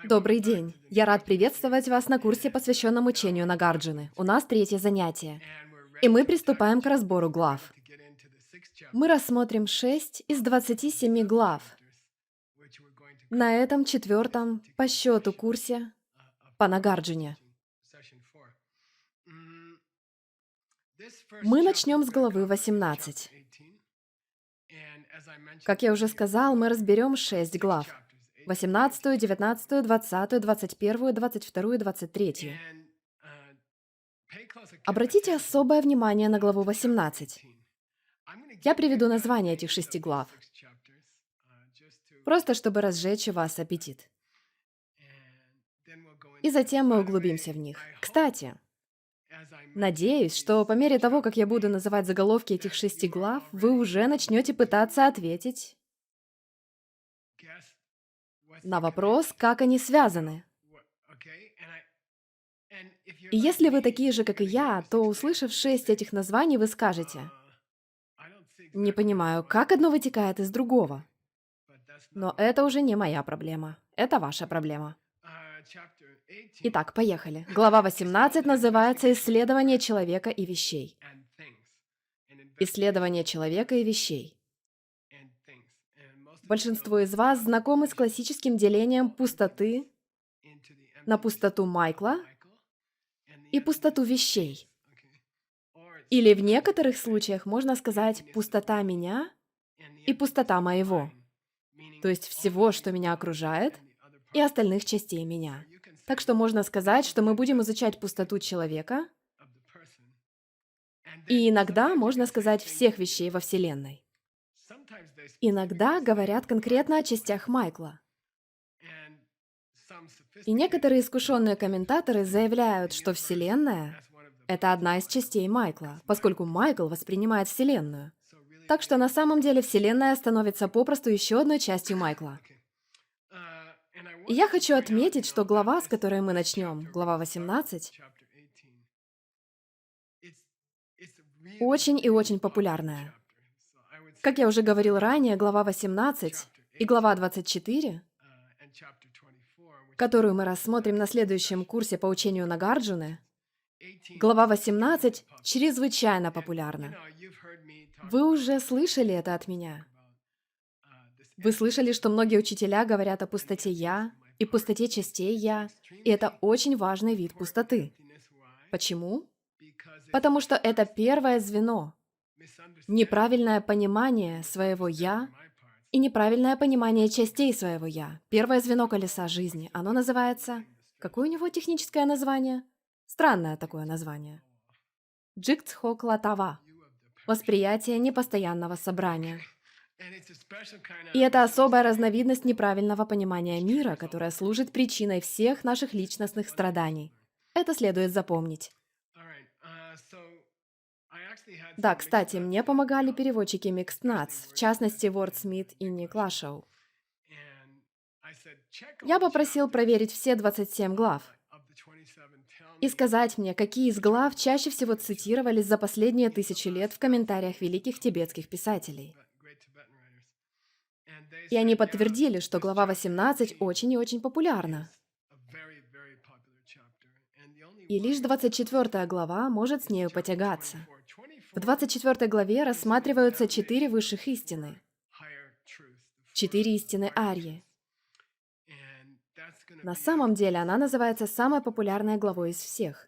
Добрый день! Я рад приветствовать вас на курсе, посвященном учению Нагарджуны. У нас третье занятие, и мы приступаем к разбору глав. Мы рассмотрим 6 из 27 глав на этом четвертом по счету курсе по Нагарджуне. Мы начнем с главы 18. Как я уже сказал, мы разберем 6 глав. 18, 19, 20, 21, 22, 23. Обратите особое внимание на главу 18. Я приведу название этих 6 глав, просто чтобы разжечь у вас аппетит. И затем мы углубимся в них. Кстати, надеюсь, что по мере того, как я буду называть заголовки этих 6 глав, вы уже начнете пытаться ответить на вопрос, как они связаны. И если вы такие же, как и я, то, услышав 6 этих названий, вы скажете: «Не понимаю, как одно вытекает из другого?» Но это уже не моя проблема. Это ваша проблема. Итак, поехали. Глава 18 называется «Исследование человека и вещей». Исследование человека и вещей. Большинство из вас знакомы с классическим делением пустоты на пустоту Майкла и пустоту вещей. Или в некоторых случаях можно сказать «пустота меня» и «пустота моего», то есть всего, что меня окружает, и остальных частей меня. Так что можно сказать, что мы будем изучать пустоту человека, и иногда можно сказать всех вещей во Вселенной. Иногда говорят конкретно о частях Майкла. И некоторые искушенные комментаторы заявляют, что Вселенная — это одна из частей Майкла, поскольку Майкл воспринимает Вселенную. Так что на самом деле Вселенная становится попросту еще одной частью Майкла. И я хочу отметить, что глава, с которой мы начнем, глава 18, очень и очень популярная. Как я уже говорил ранее, глава 18 и глава 24, которую мы рассмотрим на следующем курсе по учению Нагарджуны, глава 18 чрезвычайно популярна. Вы уже слышали это от меня. Вы слышали, что многие учителя говорят о пустоте «я» и пустоте частей «я», и это очень важный вид пустоты. Почему? Потому что это первое звено. Неправильное понимание своего «я» и неправильное понимание частей своего «я». Первое звено колеса жизни. Оно называется... Какое у него техническое название? Странное такое название. Джикцхоклатава. Восприятие непостоянного собрания. И это особая разновидность неправильного понимания мира, которая служит причиной всех наших личностных страданий. Это следует запомнить. Да, кстати, мне помогали переводчики Mixed Nuts, в частности, WordSmith и Nick Lashow. Я попросил проверить все 27 глав и сказать мне, какие из глав чаще всего цитировались за последние 1000 лет в комментариях великих тибетских писателей. И они подтвердили, что глава 18 очень и очень популярна. И лишь 24 глава может с нею потягаться. В 24 главе рассматриваются 4 высших истины. 4 истины Арьи. На самом деле она называется самой популярной главой из всех.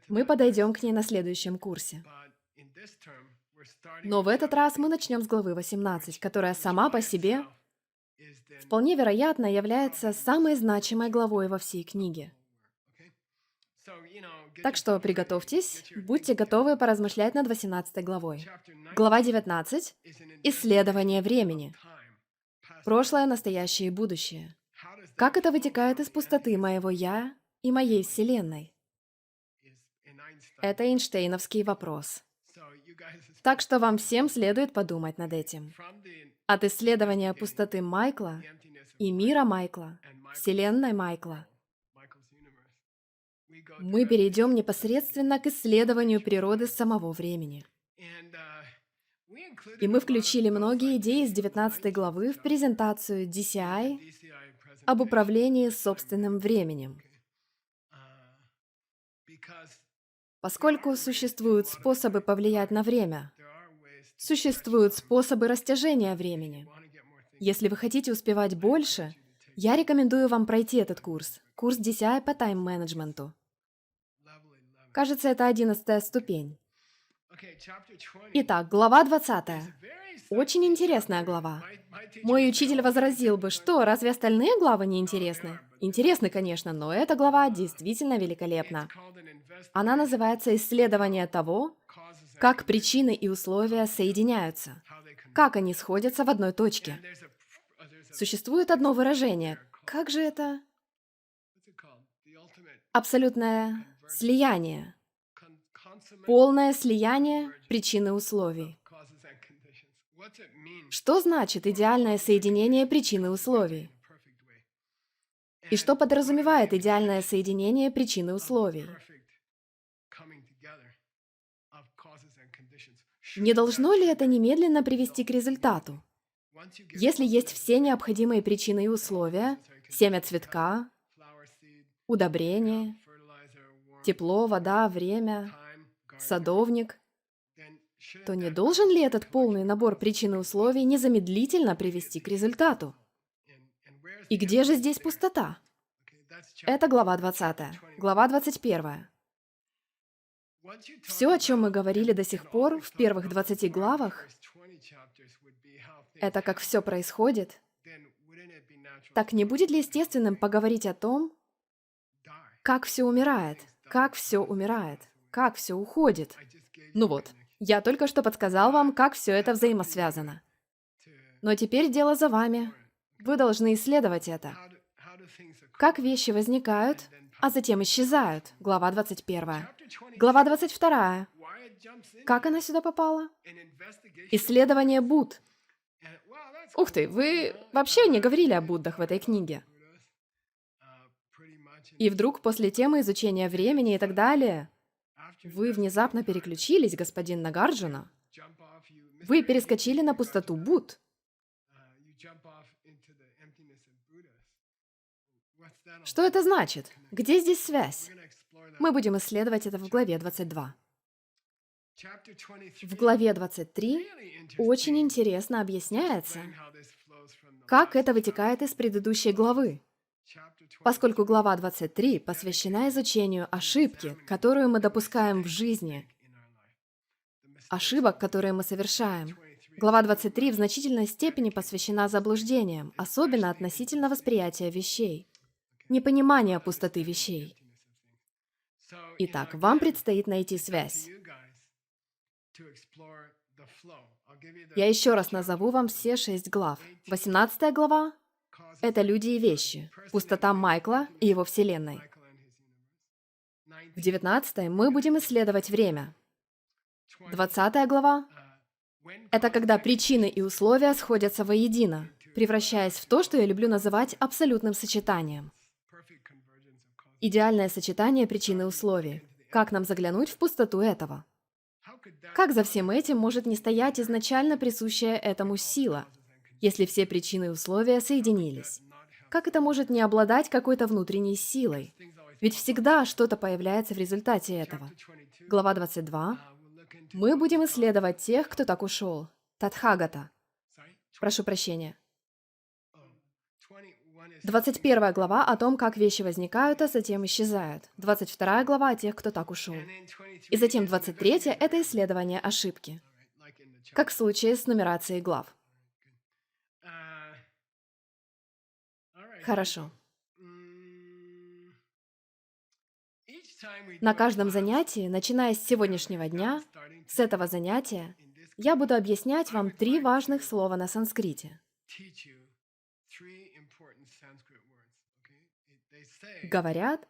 Мы подойдем к ней на следующем курсе. Но в этот раз мы начнем с главы 18, которая сама по себе, вполне вероятно, является самой значимой главой во всей книге. Так что приготовьтесь, будьте готовы поразмышлять над 18 главой. Глава 19 — Исследование времени. Прошлое, настоящее и будущее. Как это вытекает из пустоты моего «я» и моей Вселенной? Это Эйнштейновский вопрос. Так что вам всем следует подумать над этим. От исследования пустоты Майкла и мира Майкла, Вселенной Майкла, мы перейдем непосредственно к исследованию природы самого времени. И мы включили многие идеи из 19 главы в презентацию DCI об управлении собственным временем. Поскольку существуют способы повлиять на время, существуют способы растяжения времени. Если вы хотите успевать больше, я рекомендую вам пройти этот курс. Курс DCI по тайм-менеджменту. Кажется, это 11-я ступень. Итак, глава 20. Очень интересная глава. Мой учитель возразил бы, что, разве остальные главы не интересны? Интересны, конечно, но эта глава действительно великолепна. Она называется «Исследование того, как причины и условия соединяются, как они сходятся в одной точке». Существует одно выражение. Как же это? Абсолютное слияние. Полное слияние причин и условий. Что значит идеальное соединение причин и условий? И что подразумевает идеальное соединение причин и условий? Не должно ли это немедленно привести к результату? Если есть все необходимые причины и условия, семя цветка, удобрение, тепло, вода, время, садовник, то не должен ли этот полный набор причин и условий незамедлительно привести к результату? И где же здесь пустота? Это глава 20. Глава 21. Все, о чем мы говорили до сих пор в первых 20 главах, это как все происходит. Так не будет ли естественным поговорить о том, как все умирает, как все умирает, как все уходит? Ну вот, я только что подсказал вам, как все это взаимосвязано. Но теперь дело за вами. Вы должны исследовать это. Как вещи возникают, а затем исчезают. Глава 21. Глава 22. Как она сюда попала? Исследование Будд. Ух ты, вы вообще не говорили о Буддах в этой книге. И вдруг после темы изучения времени и так далее, вы внезапно переключились, господин Нагарджуна. Вы перескочили на пустоту Будд. Что это значит? Где здесь связь? Мы будем исследовать это в главе 22. В главе 23 очень интересно объясняется, как это вытекает из предыдущей главы. Поскольку глава 23 посвящена изучению ошибки, которую мы допускаем в жизни, ошибок, которые мы совершаем. Глава 23 в значительной степени посвящена заблуждениям, особенно относительно восприятия вещей, непонимания пустоты вещей. Итак, вам предстоит найти связь. Я еще раз назову вам все 6 глав. 18 глава — это люди и вещи, пустота Майкла и его вселенной. В 19 мы будем исследовать время. 20 глава — это когда причины и условия сходятся воедино, превращаясь в то, что я люблю называть абсолютным сочетанием. Идеальное сочетание причин и условий. Как нам заглянуть в пустоту этого? Как за всем этим может не стоять изначально присущая этому сила, если все причины и условия соединились? Как это может не обладать какой-то внутренней силой? Ведь всегда что-то появляется в результате этого. Глава 22. Мы будем исследовать тех, кто так ушел. Татхагата. Прошу прощения. 21 глава о том, как вещи возникают, а затем исчезают. 22 глава о тех, кто так ушел. И затем 23 — это исследование ошибки. Как в случае с нумерацией глав. Хорошо. На каждом занятии, начиная с сегодняшнего дня, с этого занятия, я буду объяснять вам 3 важных слова на санскрите. Говорят,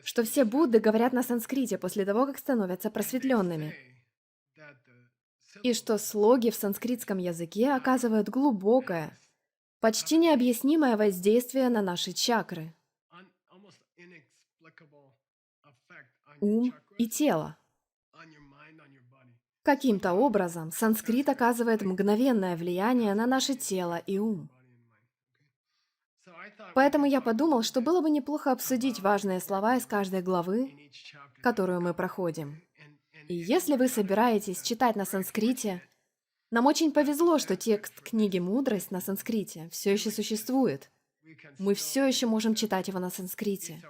что все Будды говорят на санскрите после того, как становятся просветленными, и что слоги в санскритском языке оказывают глубокое, почти необъяснимое воздействие на наши чакры, ум и тело. Каким-то образом санскрит оказывает мгновенное влияние на наше тело и ум. Поэтому я подумал, что было бы неплохо обсудить важные слова из каждой главы, которую мы проходим. И если вы собираетесь читать на санскрите, нам очень повезло, что текст книги «Мудрость» на санскрите все еще существует. Мы все еще можем читать его на санскрите.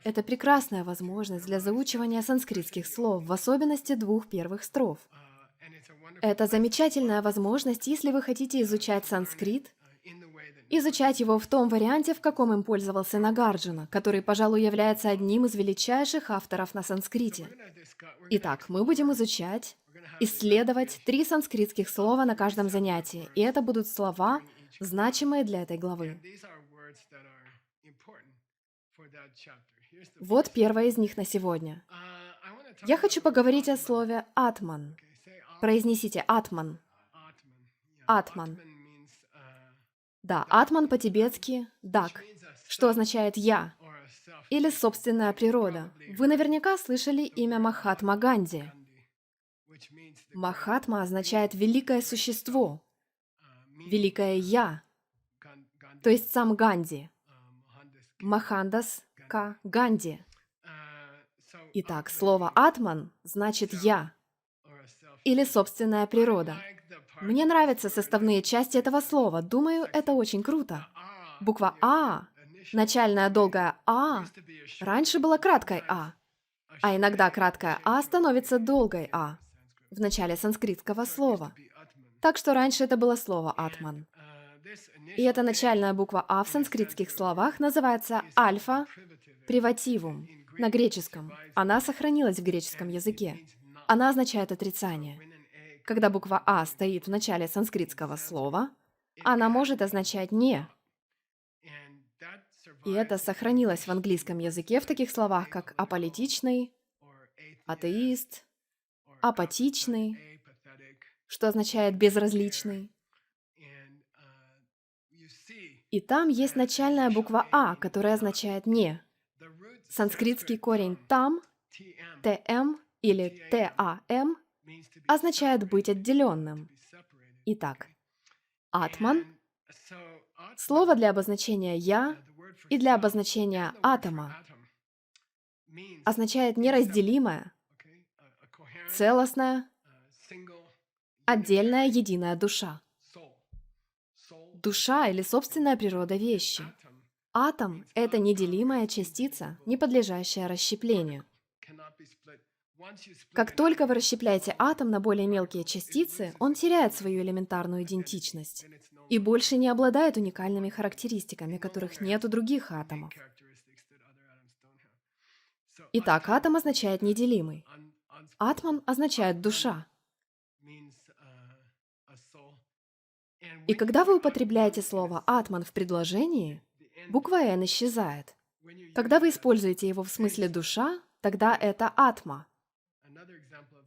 Это прекрасная возможность для заучивания санскритских слов, в особенности 2 первых строф. Это замечательная возможность, если вы хотите изучать санскрит, изучать его в том варианте, в каком им пользовался Нагарджуна, который, пожалуй, является одним из величайших авторов на санскрите. Итак, мы будем изучать, исследовать 3 санскритских слова на каждом занятии, и это будут слова, значимые для этой главы. Вот первое из них на сегодня. Я хочу поговорить о слове «атман». Произнесите «атман». «Атман». Да, «атман» по-тибетски «дак», что означает «я» или «собственная природа». Вы наверняка слышали имя Махатма Ганди. Махатма означает «великое существо», «великое я», то есть сам Ганди. Махандас Ка Ганди. Итак, слово «атман» значит «я» или «собственная природа». Мне нравятся составные части этого слова. Думаю, это очень круто. Буква «а», начальная долгая «а», раньше была краткой «а», а иногда краткая «а» становится долгой «а» в начале санскритского слова. Так что раньше это было слово «атман». И эта начальная буква «а» в санскритских словах называется альфа-привативум на греческом. Она сохранилась в греческом языке. Она означает отрицание. Когда буква «а» стоит в начале санскритского слова, она может означать «не». И это сохранилось в английском языке в таких словах, как аполитичный, атеист, апатичный, что означает безразличный. И там есть начальная буква «а», которая означает «не». Санскритский корень «там», «тм» или «там» означает «быть отделенным». Итак, «атман» — слово для обозначения «я» и для обозначения атома означает неразделимое, целостная, отдельная единая душа. Душа или собственная природа вещи. Атом — это неделимая частица, не подлежащая расщеплению. Как только вы расщепляете атом на более мелкие частицы, он теряет свою элементарную идентичность и больше не обладает уникальными характеристиками, которых нет у других атомов. Итак, атом означает неделимый. Атман означает душа. И когда вы употребляете слово «атман» в предложении, буква «н» исчезает. Когда вы используете его в смысле «душа», тогда это «атма».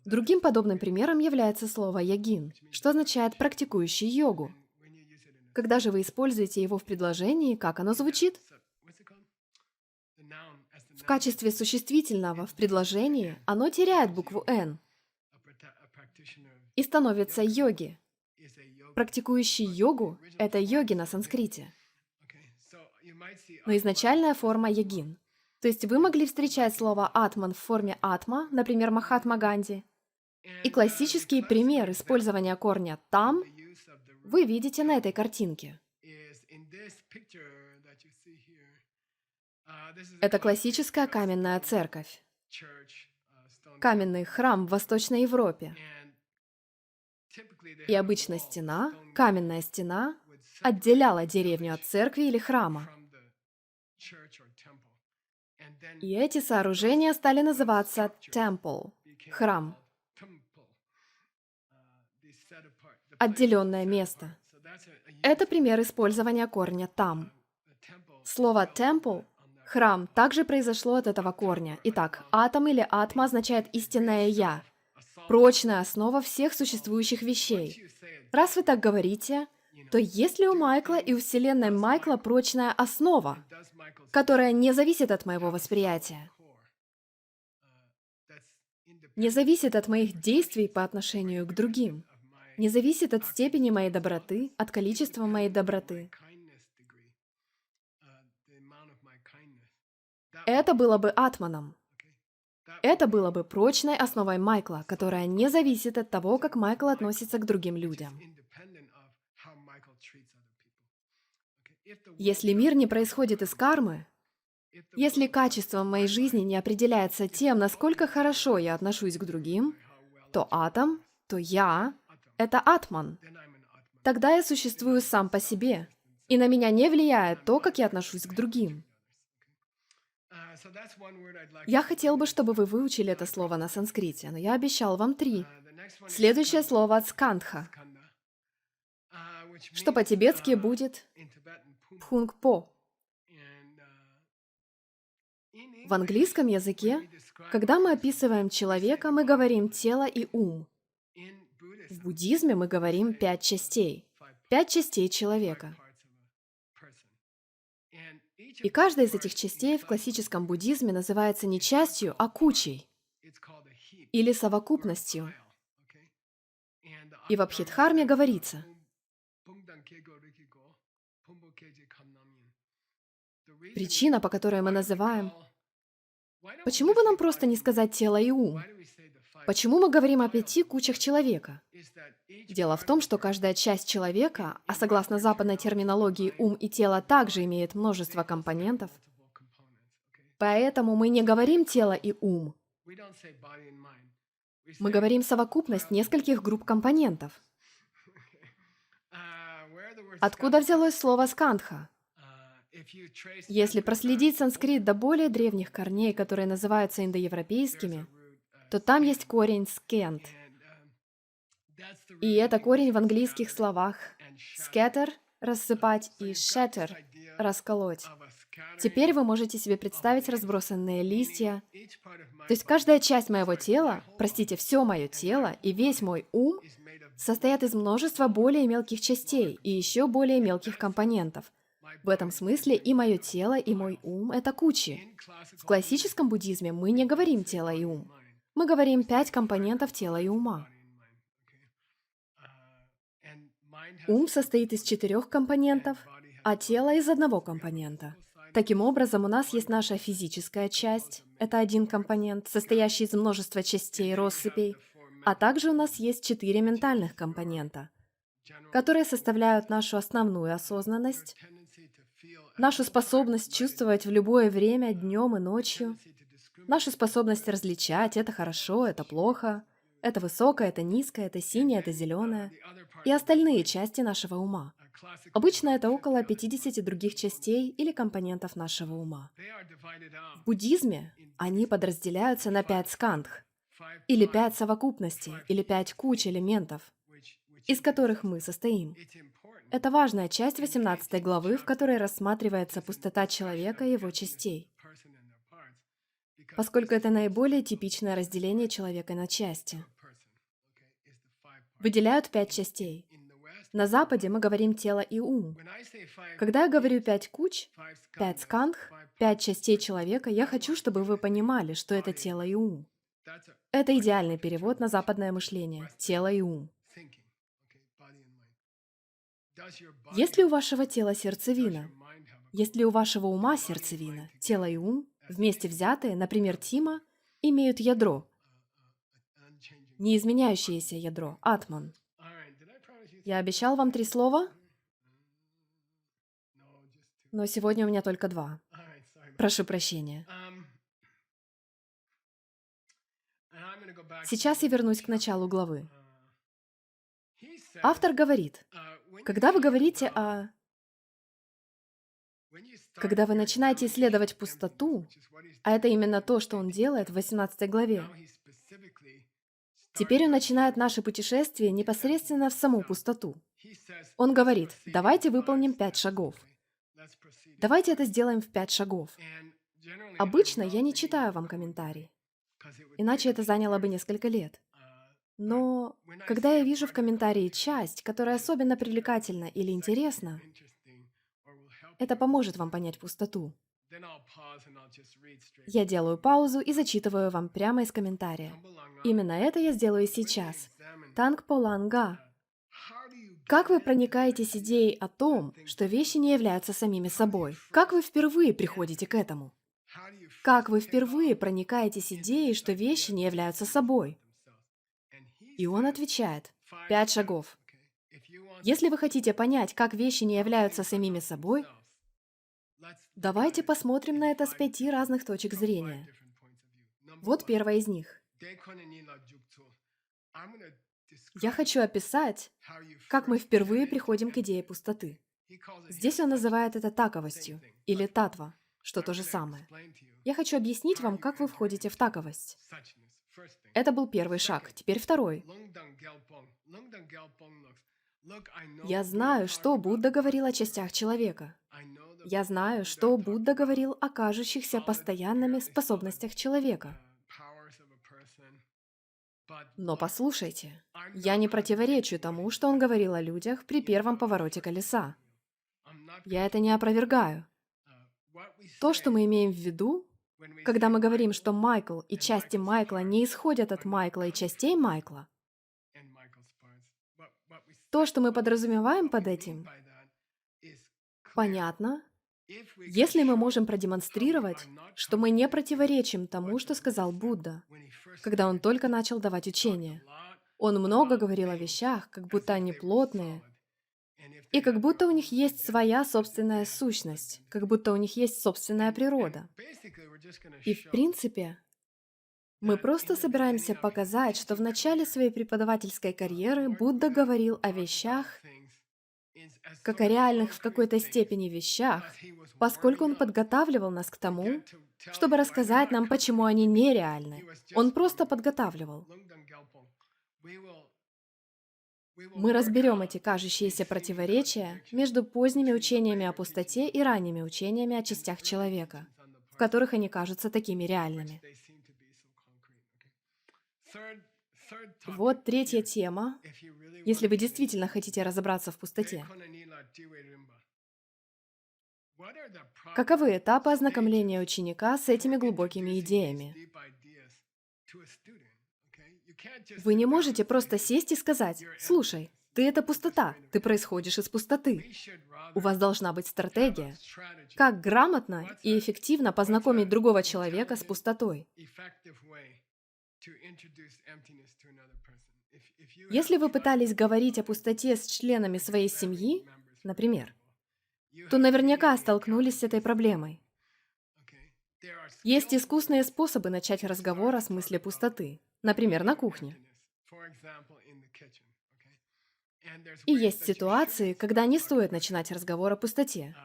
Другим подобным примером является слово «ягин», что означает «практикующий йогу». Когда же вы используете его в предложении, как оно звучит? В качестве существительного в предложении оно теряет букву «н» и становится «йоги». Практикующий йогу — это йоги на санскрите. Но изначальная форма «ягин». То есть вы могли встречать слово «атман» в форме «атма», например, Махатма Ганди. И классический пример использования корня «там» вы видите на этой картинке. Это классическая каменная церковь. Каменный храм в Восточной Европе. И обычно стена, каменная стена, отделяла деревню от церкви или храма. И эти сооружения стали называться temple, храм, отделенное место. Это пример использования корня «там». Слово temple, храм, также произошло от этого корня. Итак, атом или атма означает истинное «я», прочная основа всех существующих вещей. Раз вы так говорите, то есть ли у Майкла и у Вселенной Майкла прочная основа, которая не зависит от моего восприятия, не зависит от моих действий по отношению к другим, не зависит от степени моей доброты, от количества моей доброты? Это было бы атманом. Это было бы прочной основой Майкла, которая не зависит от того, как Майкл относится к другим людям. Если мир не происходит из кармы, если качество моей жизни не определяется тем, насколько хорошо я отношусь к другим, то атом, то я — это атман. Тогда я существую сам по себе, и на меня не влияет то, как я отношусь к другим. Я хотел бы, чтобы вы выучили это слово на санскрите, но я обещал вам 3. Следующее слово от скандха, что по-тибетски будет пхунгпо. В английском языке, когда мы описываем человека, мы говорим тело и ум. В буддизме мы говорим 5 частей. 5 частей человека. И каждая из этих частей в классическом буддизме называется не частью, а кучей или совокупностью. И в Абхидхарме говорится: причина, по которой мы называем... Почему бы нам просто не сказать тело и ум? Почему мы говорим о 5 кучах человека? Дело в том, что каждая часть человека, а согласно западной терминологии ум и тело также имеет множество компонентов, поэтому мы не говорим тело и ум. Мы говорим совокупность нескольких групп компонентов. Откуда взялось слово скандха? Если проследить санскрит до более древних корней, которые называются индоевропейскими, то там есть корень «скент». И это корень в английских словах «scatter» — рассыпать и «shatter» — расколоть. Теперь вы можете себе представить разбросанные листья. То есть каждая часть моего тела, простите, все мое тело и весь мой ум состоят из множества более мелких частей и еще более мелких компонентов. В этом смысле и мое тело, и мой ум — это кучи. В классическом буддизме мы не говорим тело и ум. Мы говорим 5 компонентов тела и ума. Ум состоит из 4 компонентов, а тело из 1 компонента. Таким образом, у нас есть наша физическая часть, это 1 компонент, состоящий из множества частей, россыпей, а также у нас есть 4 ментальных компонента, которые составляют нашу основную осознанность, нашу способность чувствовать в любое время, днем и ночью, нашу способность различать, это хорошо, это плохо, это высокое, это низкое, это синее, это зеленое, и остальные части нашего ума. Обычно это около 50 других частей или компонентов нашего ума. В буддизме они подразделяются на 5 скандх, или 5 совокупностей, или 5 куч элементов, из которых мы состоим. Это важная часть 18 главы, в которой рассматривается пустота человека и его частей, поскольку это наиболее типичное разделение человека на части. Выделяют 5 частей. На Западе мы говорим тело и ум. Когда я говорю 5 куч, 5 скандх, 5 частей человека, я хочу, чтобы вы понимали, что это тело и ум. Это идеальный перевод на западное мышление – тело и ум. Есть ли у вашего тела сердцевина? Есть ли у вашего ума сердцевина? Тело и ум, вместе взятые, например, Тима, имеют ядро, неизменяющееся ядро, атман. Я обещал вам 3 слова, но сегодня у меня только 2. Прошу прощения. Сейчас я вернусь к началу главы. Автор говорит, когда вы говорите о... Когда вы начинаете исследовать пустоту, а это именно то, что он делает в 18 главе, теперь он начинает наше путешествие непосредственно в саму пустоту. Он говорит, давайте выполним 5 шагов. Давайте это сделаем в 5 шагов. Обычно я не читаю вам комментарий, иначе это заняло бы несколько лет. Но когда я вижу в комментарии часть, которая особенно привлекательна или интересна, это поможет вам понять пустоту. Я делаю паузу и зачитываю вам прямо из комментария. Именно это я сделаю сейчас. Тангполанга. Как вы проникаетесь идеей о том, что вещи не являются самими собой? Как вы впервые приходите к этому? Как вы впервые проникаетесь идеей, что вещи не являются собой? И он отвечает, 5 шагов. Если вы хотите понять, как вещи не являются самими собой, давайте посмотрим на это с 5 разных точек зрения. Вот первая из них. Я хочу описать, как мы впервые приходим к идее пустоты. Здесь он называет это таковостью, или татва, что то же самое. Я хочу объяснить вам, как вы входите в таковость. Это был первый шаг, теперь второй. Я знаю, что Будда говорил о частях человека. Я знаю, что Будда говорил о кажущихся постоянными способностях человека. Но послушайте, я не противоречу тому, что он говорил о людях при первом повороте колеса. Я это не опровергаю. То, что мы имеем в виду, когда мы говорим, что Майкл и части Майкла не исходят от Майкла и частей Майкла, то, что мы подразумеваем под этим, понятно, если мы можем продемонстрировать, что мы не противоречим тому, что сказал Будда, когда он только начал давать учение. Он много говорил о вещах, как будто они плотные, и как будто у них есть своя собственная сущность, как будто у них есть собственная природа. И в принципе, мы просто собираемся показать, что в начале своей преподавательской карьеры Будда говорил о вещах, как о реальных в какой-то степени вещах, поскольку он подготавливал нас к тому, чтобы рассказать нам, почему они нереальны. Он просто подготавливал. Мы разберем эти кажущиеся противоречия между поздними учениями о пустоте и ранними учениями о частях человека, в которых они кажутся такими реальными. Вот третья тема, если вы действительно хотите разобраться в пустоте. Каковы этапы ознакомления ученика с этими глубокими идеями? Вы не можете просто сесть и сказать: «Слушай, ты — это пустота, ты происходишь из пустоты». У вас должна быть стратегия. Как грамотно и эффективно познакомить другого человека с пустотой? Если вы пытались говорить о пустоте с членами своей семьи, например, то наверняка столкнулись с этой проблемой. Есть искусные способы начать разговор о смысле пустоты, например, на кухне. И есть ситуации, когда не стоит начинать разговор о пустоте.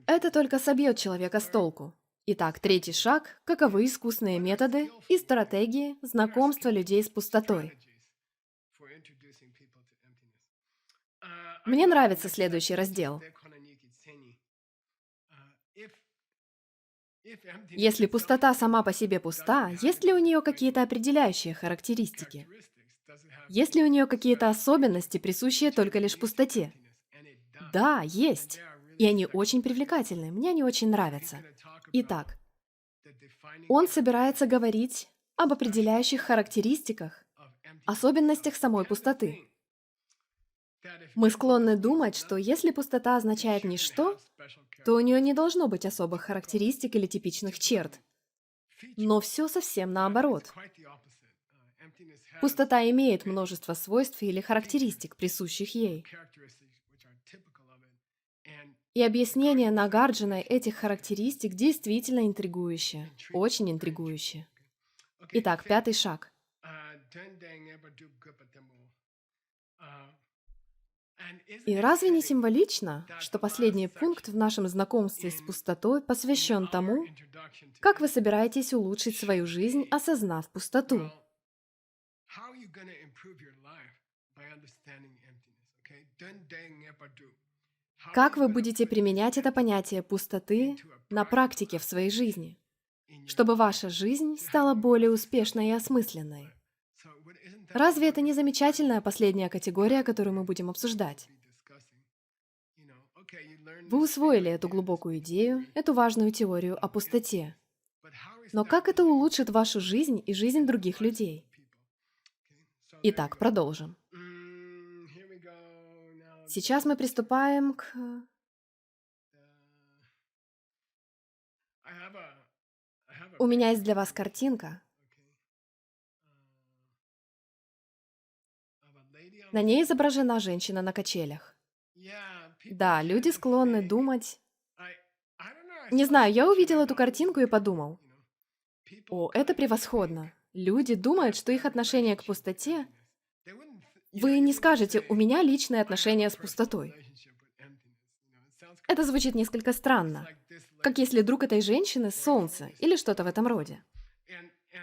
Это только собьет человека с толку. Итак, третий шаг – каковы искусные методы и стратегии знакомства людей с пустотой. Мне нравится следующий раздел. Если пустота сама по себе пуста, есть ли у нее какие-то определяющие характеристики? Есть ли у нее какие-то особенности, присущие только лишь пустоте? Да, есть. И они очень привлекательны, мне они очень нравятся. Итак, он собирается говорить об определяющих характеристиках, особенностях самой пустоты. Мы склонны думать, что если пустота означает ничто, то у нее не должно быть особых характеристик или типичных черт. Но все совсем наоборот. Пустота имеет множество свойств или характеристик, присущих ей. И объяснение Нагарджуной этих характеристик действительно интригующее, очень интригующее. Итак, пятый шаг. И разве не символично, что последний пункт в нашем знакомстве с пустотой посвящен тому, как вы собираетесь улучшить свою жизнь, осознав пустоту? Как вы будете применять это понятие пустоты на практике в своей жизни, чтобы ваша жизнь стала более успешной и осмысленной? Разве это не замечательная последняя категория, которую мы будем обсуждать? Вы усвоили эту глубокую идею, эту важную теорию о пустоте. Но как это улучшит вашу жизнь и жизнь других людей? Итак, продолжим. Сейчас мы приступаем У меня есть для вас картинка. На ней изображена женщина на качелях. Да, люди склонны думать... Не знаю, я увидел эту картинку и подумал, о, это превосходно. Люди думают, что их отношение к пустоте... Вы не скажете, у меня личное отношение с пустотой. Это звучит несколько странно. Как если друг этой женщины — солнце или что-то в этом роде.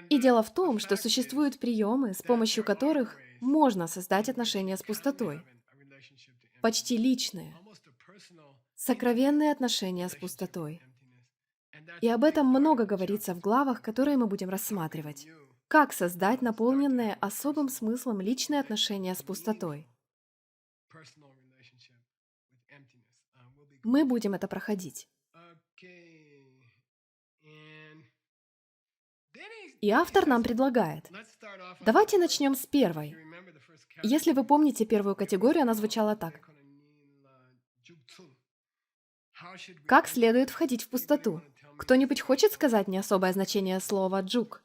И дело в том, что существуют приемы, с помощью которых можно создать отношения с пустотой. Почти личные, сокровенные отношения с пустотой. И об этом много говорится в главах, которые мы будем рассматривать. Как создать наполненное особым смыслом личные отношения с пустотой? Мы будем это проходить. И автор нам предлагает. Давайте начнем с первой. Если вы помните первую категорию, она звучала так. Как следует входить в пустоту? Кто-нибудь хочет сказать мне особое значение слова «джук»?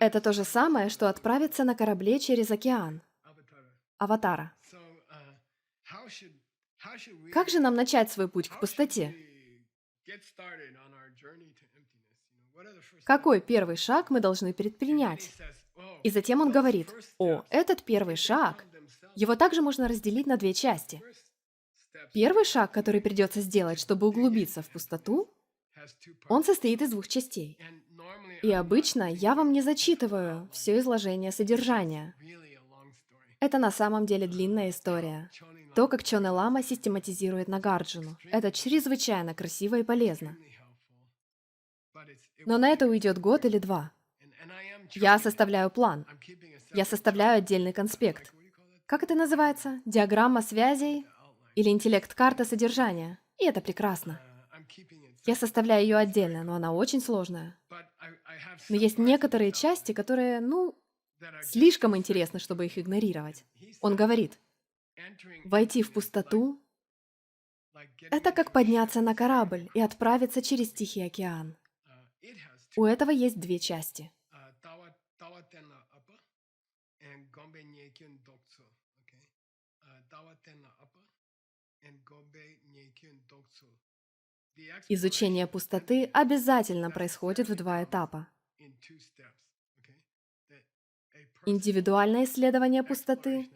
Это то же самое, что отправиться на корабле через океан. Аватара. Как же нам начать свой путь к пустоте? Какой первый шаг мы должны предпринять? И затем он говорит, о, этот первый шаг, его также можно разделить на две части. Первый шаг, который придется сделать, чтобы углубиться в пустоту, он состоит из двух частей. И обычно я вам не зачитываю все изложение содержания. Это на самом деле длинная история. То, как Чоне Лама систематизирует Нагарджуну, это чрезвычайно красиво и полезно. Но на это уйдет год или два. Я составляю план. Я составляю отдельный конспект. Как это называется? Диаграмма связей или интеллект-карта содержания. И это прекрасно. Я составляю ее отдельно, но она очень сложная. Но есть некоторые части, которые, слишком интересны, чтобы их игнорировать. Он говорит, войти в пустоту — это как подняться на корабль и отправиться через Тихий океан. У этого есть две части. Изучение пустоты обязательно происходит в два этапа. Индивидуальное исследование пустоты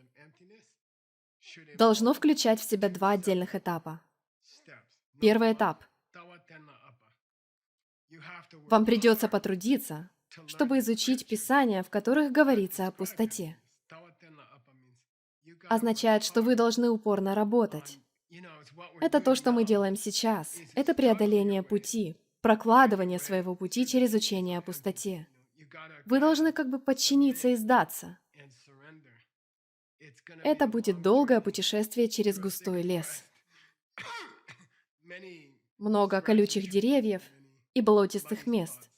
должно включать в себя два отдельных этапа. Первый этап. Вам придется потрудиться, чтобы изучить писания, в которых говорится о пустоте. Означает, что вы должны упорно работать. Это то, что мы делаем сейчас. Это преодоление пути, прокладывание своего пути через учение о пустоте. Вы должны как бы подчиниться и сдаться. Это будет долгое путешествие через густой лес. Много колючих деревьев и болотистых мест.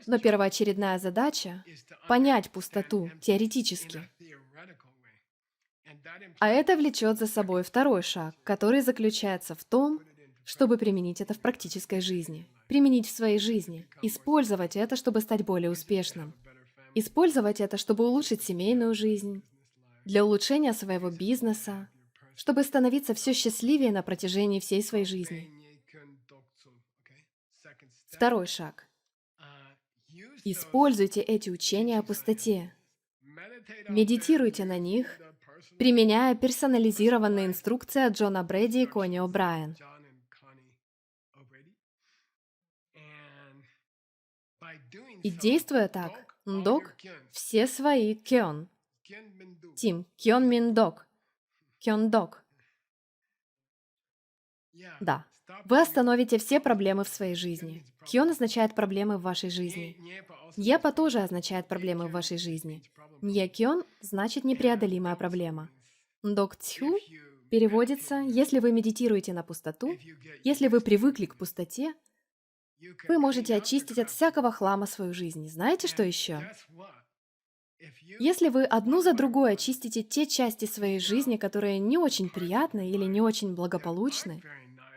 Но первоочередная задача — понять пустоту теоретически. А это влечет за собой второй шаг, который заключается в том, чтобы применить это в практической жизни. Применить в своей жизни. Использовать это, чтобы стать более успешным. Использовать это, чтобы улучшить семейную жизнь, для улучшения своего бизнеса, чтобы становиться все счастливее на протяжении всей своей жизни. Второй шаг. Используйте эти учения о пустоте. Медитируйте на них, применяя персонализированные инструкции от Джона Брэди и Кони О'Брайен. И действуя так, Ндок все свои кён. Тим, кён мин док. Кён док. Да. Вы остановите все проблемы в своей жизни. Кён означает проблемы в вашей жизни. Ньепа тоже означает проблемы в вашей жизни. Ньекён значит непреодолимая проблема. Ндок цхю переводится, если вы медитируете на пустоту, если вы привыкли к пустоте, вы можете очистить от всякого хлама свою жизнь. Знаете, что еще? Если вы одну за другой очистите те части своей жизни, которые не очень приятны или не очень благополучны,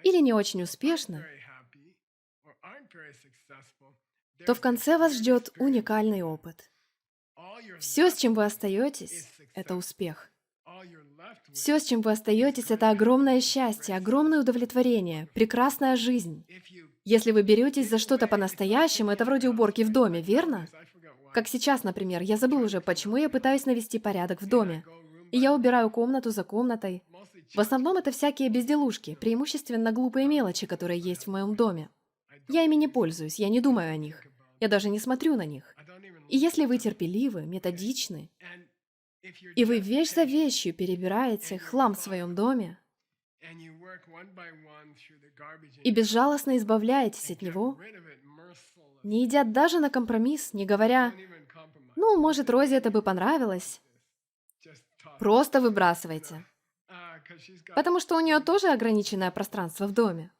или не очень успешны, то в конце вас ждет уникальный опыт. Все, с чем вы остаетесь, это успех. Все, с чем вы остаетесь, это огромное счастье, огромное удовлетворение, прекрасная жизнь. Если вы беретесь за что-то по-настоящему, это вроде уборки в доме, верно? Как сейчас, например, я забыл уже, почему я пытаюсь навести порядок в доме. И я убираю комнату за комнатой. В основном это всякие безделушки, преимущественно глупые мелочи, которые есть в моем доме. Я ими не пользуюсь, я не думаю о них. Я даже не смотрю на них. И если вы терпеливы, методичны, и вы вещь за вещью перебираете хлам в своем доме и безжалостно избавляетесь от него, не идя даже на компромисс, не говоря, «Ну, может, Розе это бы понравилось», просто выбрасывайте. Потому что у нее тоже ограниченное пространство в доме.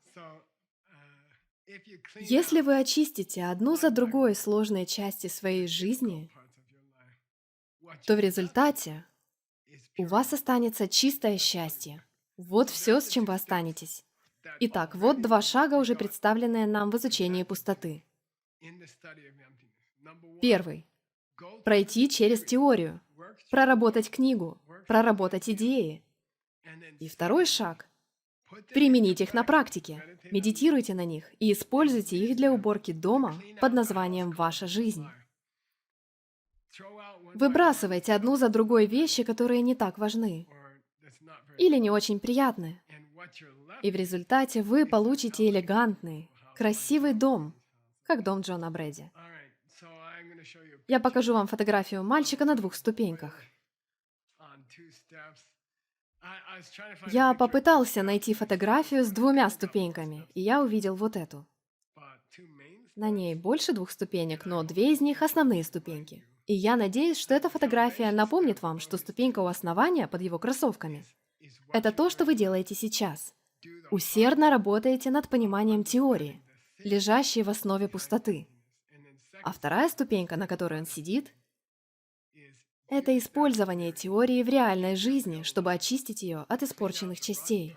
Если вы очистите одну за другой сложные части своей жизни, то в результате у вас останется чистое счастье. Вот все, с чем вы останетесь. Итак, вот 2 шага, уже представленные нам в изучении пустоты. Первый. Пройти через теорию, проработать книгу, проработать идеи. И второй шаг. Применить их на практике. Медитируйте на них и используйте их для уборки дома под названием «Ваша жизнь». Выбрасывайте одну за другой вещи, которые не так важны или не очень приятны. И в результате вы получите элегантный, красивый дом, как дом Джона Брэди. Я покажу вам фотографию мальчика на 2 ступеньках. Я попытался найти фотографию с 2 ступеньками, и я увидел вот эту. На ней больше 2 ступенек, но 2 из них основные ступеньки. И я надеюсь, что эта фотография напомнит вам, что ступенька у основания под его кроссовками — это то, что вы делаете сейчас. Усердно работаете над пониманием теории, лежащей в основе пустоты. А вторая ступенька, на которой он сидит, это использование теории в реальной жизни, чтобы очистить ее от испорченных частей.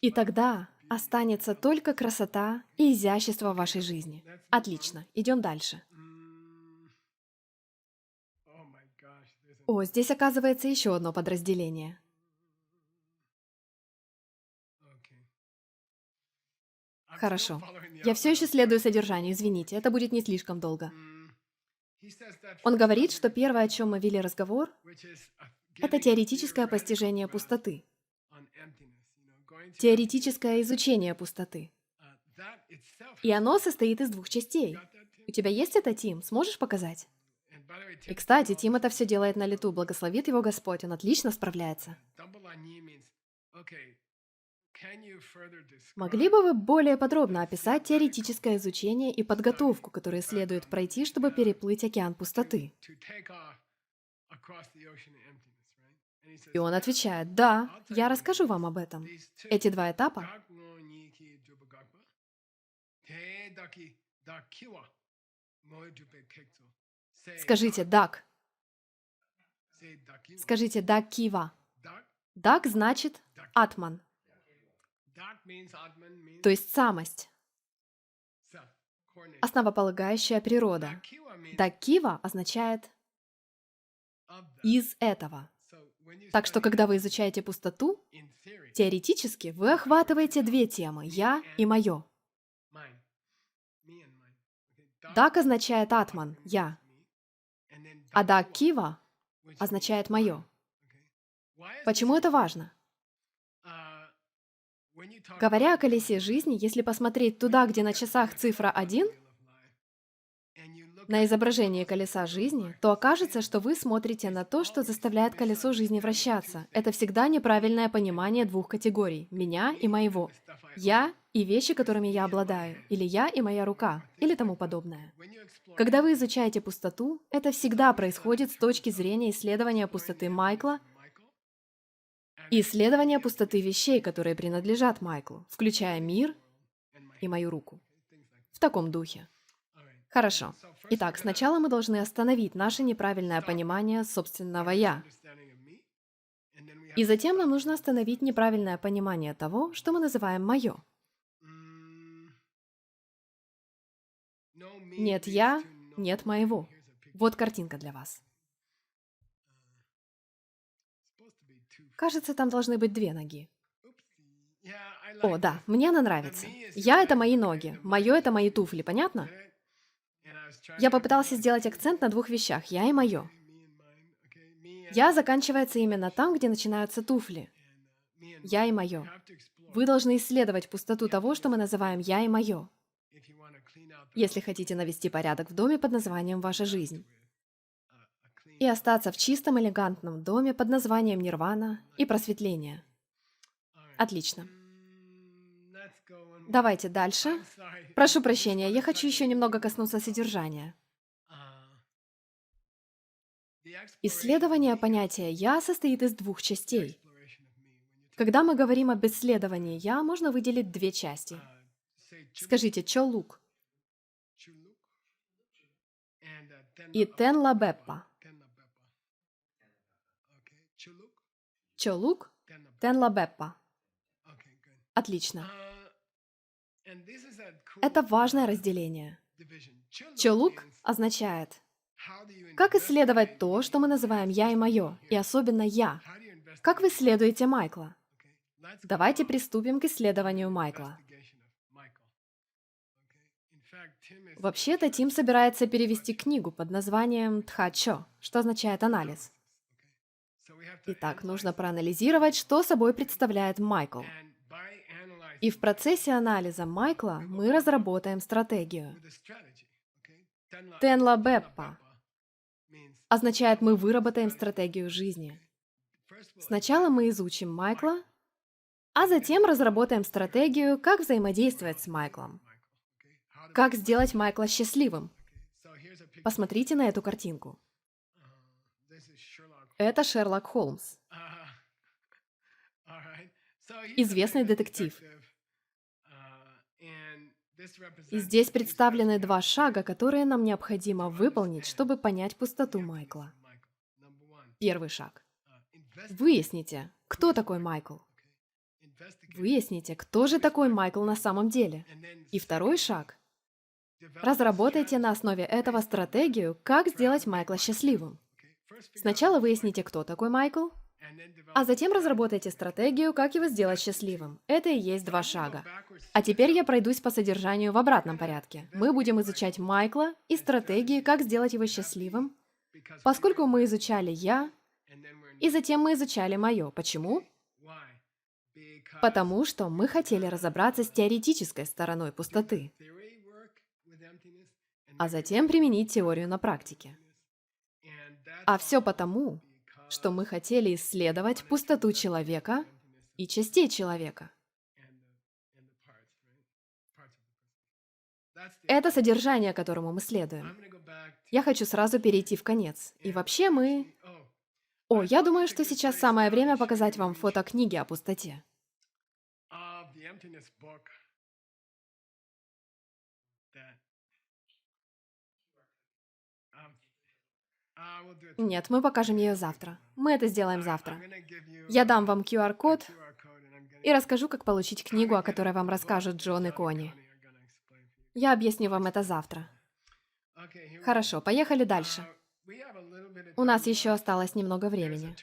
И тогда останется только красота и изящество в вашей жизни. Отлично, идем дальше. О, здесь оказывается еще одно подразделение. Хорошо. Я все еще следую содержанию, извините, это будет не слишком долго. Он говорит, что первое, о чем мы вели разговор, это теоретическое постижение пустоты. Теоретическое изучение пустоты. И оно состоит из 2 частей. У тебя есть это, Тим? Сможешь показать? И, кстати, Тим это все делает на лету. Благословит его Господь, он отлично справляется. Могли бы вы более подробно описать теоретическое изучение и подготовку, которые следует пройти, чтобы переплыть океан пустоты? И он отвечает, да, я расскажу вам об этом. Эти 2 этапа. Скажите «дак». Скажите «дак кива». «Дак» значит «атман», то есть самость, основополагающая природа. «Дак кива» означает «из этого». Так что, когда вы изучаете пустоту, теоретически вы охватываете 2 темы — «я» и «моё». «Дак» означает «атман», «я», а «дак кива» означает «моё». Почему это важно? Говоря о колесе жизни, если посмотреть туда, где на часах цифра 1, на изображение колеса жизни, то окажется, что вы смотрите на то, что заставляет колесо жизни вращаться. Это всегда неправильное понимание 2 категорий — меня и моего. Я и вещи, которыми я обладаю, или я и моя рука, или тому подобное. Когда вы изучаете пустоту, это всегда происходит с точки зрения исследования пустоты Майкла и исследования пустоты вещей, которые принадлежат Майклу, включая мир и мою руку. В таком духе. Хорошо. Итак, сначала мы должны остановить наше неправильное понимание собственного «я». И затем нам нужно остановить неправильное понимание того, что мы называем «моё». Нет «я», нет «моего». Вот картинка для вас. Кажется, там должны быть две ноги. О, да, мне она нравится. «Я» — это мои ноги, «моё» — это мои туфли, понятно? Я попытался сделать акцент на двух вещах — «я» и «моё». «Я» заканчивается именно там, где начинаются туфли. «Я» и «моё». Вы должны исследовать пустоту того, что мы называем «я» и «моё», если хотите навести порядок в доме под названием «Ваша жизнь». И остаться в чистом, элегантном доме под названием «Нирвана» и «Просветление». Отлично. Давайте дальше. Прошу прощения, я хочу еще немного коснуться содержания. Исследование понятия «я» состоит из двух частей. Когда мы говорим об исследовании «я», можно выделить две части. Скажите «чо лук» и «тен ла беппа». «Чо лук», «тен ла беппа». Отлично. Это важное разделение. «Чо лук» означает, как исследовать то, что мы называем «я» и «моё», и особенно «я». Как вы исследуете Майкла? Давайте приступим к исследованию Майкла. Вообще-то Тим собирается перевести книгу под названием «Тха-чо», что означает «анализ». Итак, нужно проанализировать, что собой представляет Майкл. И в процессе анализа Майкла мы разработаем стратегию. «Тенла Беппа» означает «мы выработаем стратегию жизни». Сначала мы изучим Майкла, а затем разработаем стратегию, как взаимодействовать с Майклом. Как сделать Майкла счастливым? Посмотрите на эту картинку. Это Шерлок Холмс, известный детектив. И здесь представлены два шага, которые нам необходимо выполнить, чтобы понять пустоту Майкла. Первый шаг. Выясните, кто такой Майкл. Выясните, кто же такой Майкл на самом деле. И второй шаг. Разработайте на основе этого стратегию, как сделать Майкла счастливым. Сначала выясните, кто такой Майкл, а затем разработайте стратегию, как его сделать счастливым. Это и есть два шага. А теперь я пройдусь по содержанию в обратном порядке. Мы будем изучать Майкла и стратегии, как сделать его счастливым, поскольку мы изучали «я», и затем мы изучали «моё». Почему? Потому что мы хотели разобраться с теоретической стороной пустоты, а затем применить теорию на практике. А все потому, что мы хотели исследовать пустоту человека и частей человека. Это содержание, которому мы следуем. Я хочу сразу перейти в конец. И вообще мы... О, я думаю, что сейчас самое время показать вам фото книги о пустоте. Нет, мы покажем ее завтра. Мы это сделаем завтра. Я дам вам QR-код и расскажу, как получить книгу, о которой вам расскажут Джон и Кони. Я объясню вам это завтра. Хорошо, поехали дальше. У нас еще осталось немного времени.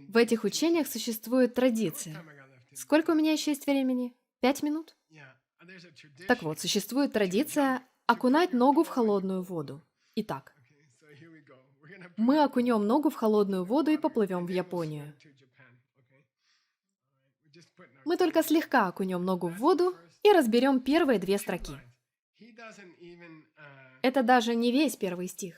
В этих учениях существует традиция. Сколько у меня еще есть времени? 5 минут? Так вот, существует традиция окунать ногу в холодную воду. Итак, мы окунем ногу в холодную воду и поплывем в Японию. Мы только слегка окунем ногу в воду и разберем первые две строки. Это даже не весь первый стих.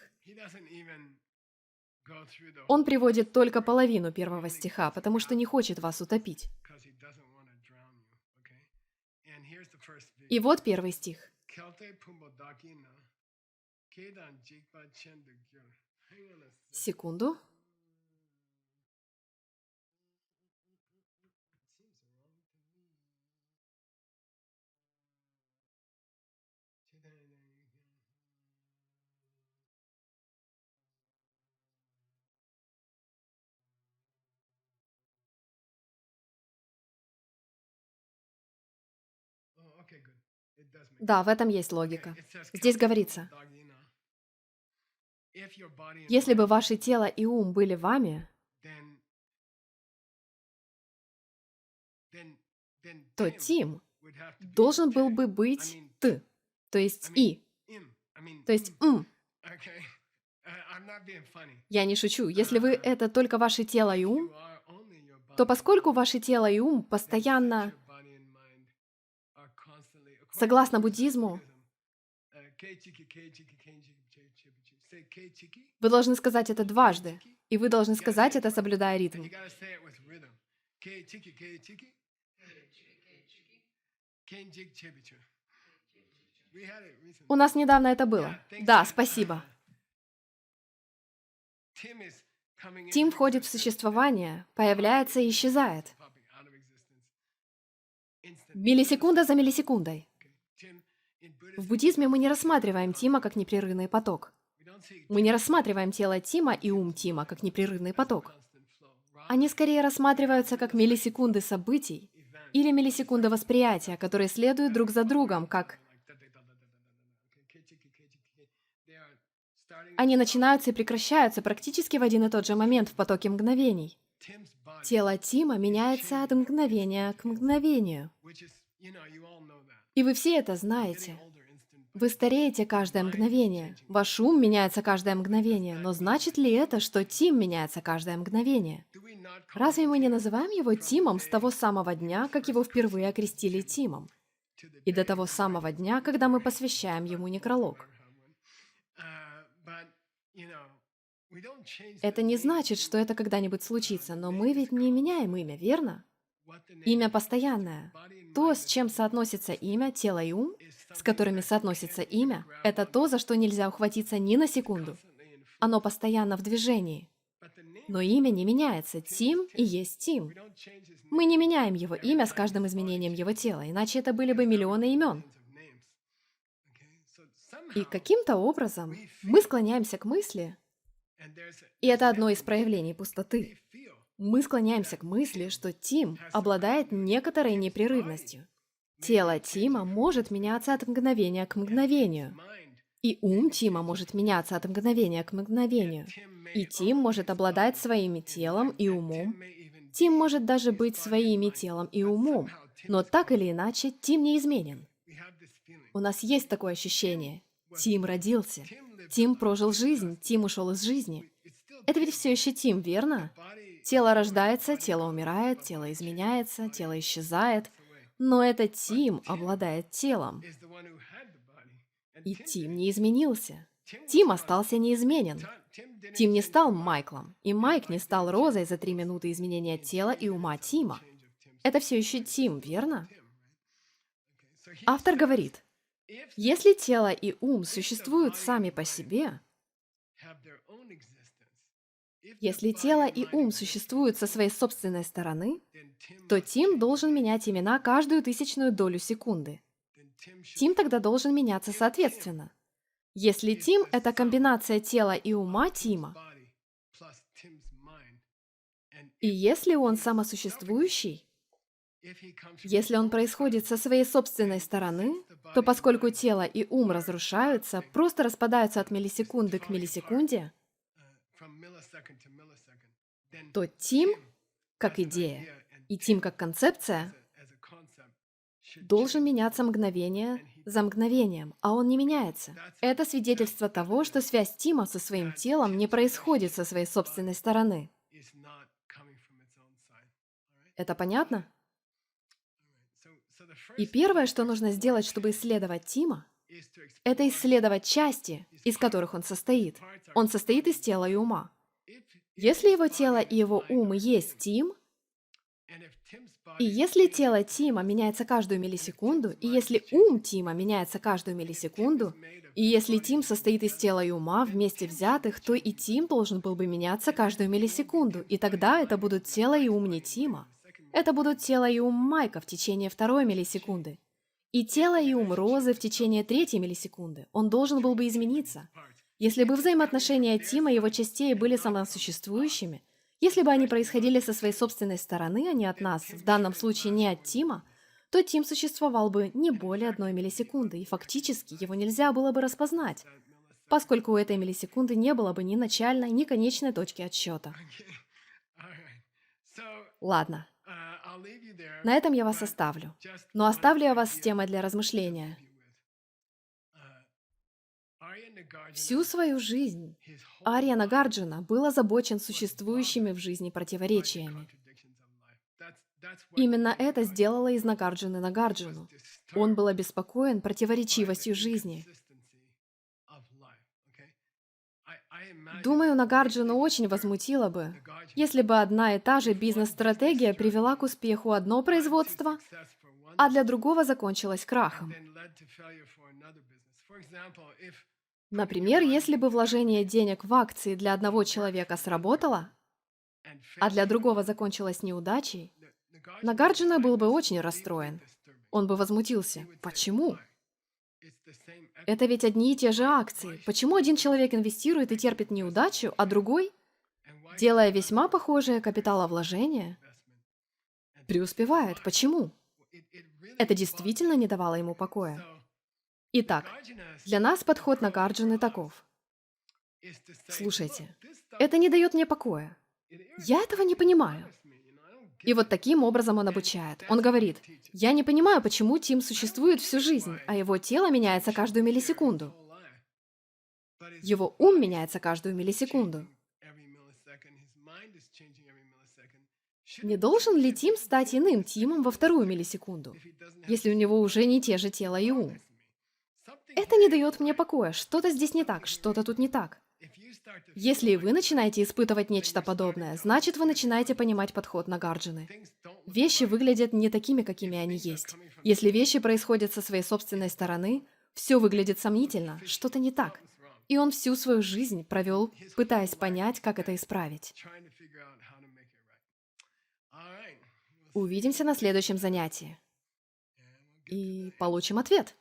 Он приводит только половину первого стиха, потому что не хочет вас утопить. И вот первый стих. Секунду. Да, в этом есть логика. Здесь говорится, если бы ваше тело и ум были вами, то Тим должен был бы быть «т», то есть «и», то есть «м». Я не шучу. Если вы — это только ваше тело и ум, то поскольку ваше тело и ум постоянно, согласно буддизму, вы должны сказать это дважды, и вы должны сказать это, соблюдая ритм. У нас недавно это было. Да, спасибо. Тим входит в существование, появляется и исчезает. Миллисекунда за миллисекундой. В буддизме мы не рассматриваем Тима как непрерывный поток. Мы не рассматриваем тело Тима и ум Тима как непрерывный поток. Они скорее рассматриваются как миллисекунды событий или миллисекунды восприятия, которые следуют друг за другом, как... Они начинаются и прекращаются практически в один и тот же момент в потоке мгновений. Тело Тима меняется от мгновения к мгновению. И вы все это знаете. Вы стареете каждое мгновение. Ваш ум меняется каждое мгновение. Но значит ли это, что Тим меняется каждое мгновение? Разве мы не называем его Тимом с того самого дня, как его впервые окрестили Тимом? И до того самого дня, когда мы посвящаем ему некролог? Это не значит, что это когда-нибудь случится, но мы ведь не меняем имя, верно? Имя постоянное. То, с чем соотносится имя, тело и ум, с которыми соотносится имя, это то, за что нельзя ухватиться ни на секунду. Оно постоянно в движении. Но имя не меняется. Тим и есть Тим. Мы не меняем его имя с каждым изменением его тела, иначе это были бы миллионы имен. И каким-то образом мы склоняемся к мысли, и это одно из проявлений пустоты. Мы склоняемся к мысли, что Тим обладает некоторой непрерывностью. Тело Тима может меняться от мгновения к мгновению. И ум Тима может меняться от мгновения к мгновению. И Тим может обладать своим телом и умом. Тим может даже быть своими телом и умом. Но так или иначе, Тим неизменен. У нас есть такое ощущение. Тим родился. Тим прожил жизнь. Тим ушел из жизни. Это ведь все еще Тим, верно? Тело рождается, тело умирает, тело изменяется, тело исчезает. Но это Тим обладает телом. И Тим не изменился. Тим остался неизменен. Тим не стал Майклом, и Майк не стал Розой за 3 минуты изменения тела и ума Тима. Это все еще Тим, верно? Автор говорит, если тело и ум существуют сами по себе, если тело и ум существуют со своей собственной стороны, то Тим должен менять имена каждую тысячную долю секунды. Тим тогда должен меняться соответственно. Если Тим — это комбинация тела и ума Тима, и если он самосуществующий, если он происходит со своей собственной стороны, то поскольку тело и ум разрушаются, просто распадаются от миллисекунды к миллисекунде, то Тим, как идея, и Тим, как концепция, должен меняться мгновение за мгновением, а он не меняется. Это свидетельство того, что связь Тима со своим телом не происходит со своей собственной стороны. Это понятно? И первое, что нужно сделать, чтобы исследовать Тима, это исследовать части, из которых он состоит. Он состоит из тела и ума. Если его тело и его ум и есть Тим, и если тело Тима меняется каждую миллисекунду, и если ум Тима меняется каждую миллисекунду, и если Тим состоит из тела и ума вместе взятых, то и Тим должен был бы меняться каждую миллисекунду, и тогда это будут тело и ум не Тима. Это будут тело и ум Майка в течение 2 миллисекунды. И тело и ум Розы в течение 3 миллисекунды. Он должен был бы измениться. Если бы взаимоотношения Тима и его частей были самосуществующими, если бы они происходили со своей собственной стороны, а не от нас, в данном случае не от Тима, то Тим существовал бы не более 1 миллисекунды, и фактически его нельзя было бы распознать, поскольку у этой миллисекунды не было бы ни начальной, ни конечной точки отсчета. Ладно, на этом я вас оставлю. Но оставлю я вас с темой для размышления. Всю свою жизнь Арья Нагарджуна был озабочен существующими в жизни противоречиями. Именно это сделало из Нагарджуны Нагарджуну. Он был обеспокоен противоречивостью жизни. Думаю, Нагарджуну очень возмутило бы, если бы одна и та же бизнес-стратегия привела к успеху одно производство, а для другого закончилась крахом. Например, если бы вложение денег в акции для одного человека сработало, а для другого закончилось неудачей, Нагарджуна был бы очень расстроен. Он бы возмутился. Почему? Это ведь одни и те же акции. Почему один человек инвестирует и терпит неудачу, а другой, делая весьма похожее капиталовложение, преуспевает? Почему? Это действительно не давало ему покоя. Итак, для нас подход Нагарджуны таков. Слушайте, это не дает мне покоя. Я этого не понимаю. И вот таким образом он обучает. Он говорит, я не понимаю, почему Тим существует всю жизнь, а его тело меняется каждую миллисекунду. Его ум меняется каждую миллисекунду. Не должен ли Тим стать иным Тимом во 2 миллисекунду, если у него уже не те же тело и ум? Это не дает мне покоя. Что-то здесь не так, что-то тут не так. Если и вы начинаете испытывать нечто подобное, значит, вы начинаете понимать подход Нагарджуны. Вещи выглядят не такими, какими они есть. Если вещи происходят со своей собственной стороны, все выглядит сомнительно, что-то не так. И он всю свою жизнь провел, пытаясь понять, как это исправить. Увидимся на следующем занятии. И получим ответ.